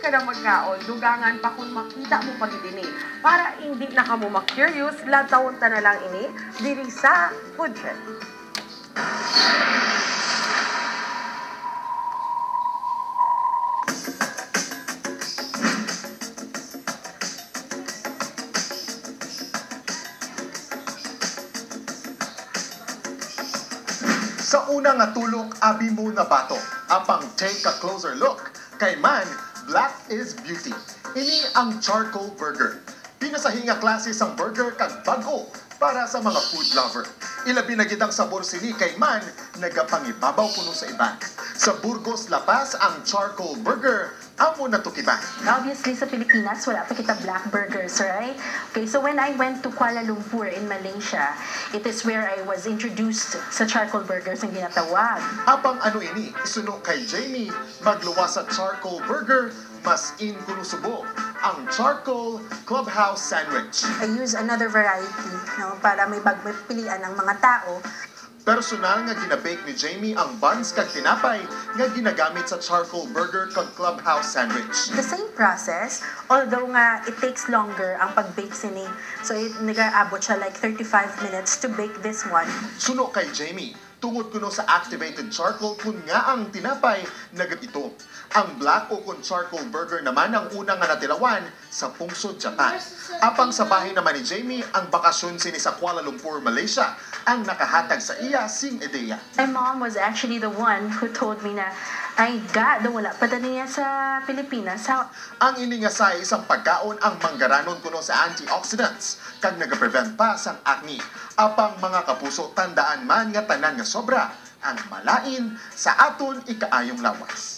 ka na magkaon, dugangan pa kung makita mo pag ini. Para hindi na ka mo ma-curious, latawon ta na lang ini, diri sa Food Trip. Sa unang tulok, abi mo na bato. Apang take a closer look. Kay man, black is beauty. Ini ang charcoal burger. Pinasahinga klase sang burger kag bago para sa mga food lover. Ilabi na gid ang sabor sini kay man, nagapangibabaw puno sa iba. Sa Burgos, La Paz, ang charcoal burger, amo na tukiban. Obviously, sa Pilipinas, wala pa kita black burgers, right? Okay, so when I went to Kuala Lumpur in Malaysia, it is where I was introduced sa charcoal burgers ang ginatawag. Apang ano ini, isuno kay Jamie, magluwa sa charcoal burger, mas in kuno subo, ang charcoal clubhouse sandwich. I use another variety, no, para may pilian ng mga tao. Personal nga ginabake ni Jamie ang buns kag tinapay nga ginagamit sa charcoal burger kag clubhouse sandwich. The same process, although nga it takes longer ang pag-bake sini. So nag-aabot siya like 35 minutes to bake this one. Suno kay Jamie, tungod kuno sa activated charcoal kun nga ang tinapay nagapito. Ang black o kun charcoal burger naman ang unang nga natilawan sa Pungsod, Japan. Apang sa bahay naman ni Jamie, ang bakasyon sini sa Kuala Lumpur, Malaysia, ang nakahatag sa iya sing ideya. My mom was actually the one who told me na, ay God, wala pa niya sa Pilipinas. Ang ini nga sa isang pagkaon ang manggaranon kuno sa antioxidants, kag nagaprevent pa sang acne. Apang mga kapuso, tandaan man nga tanan nga sobra, ang malain sa aton ikaayong lawas.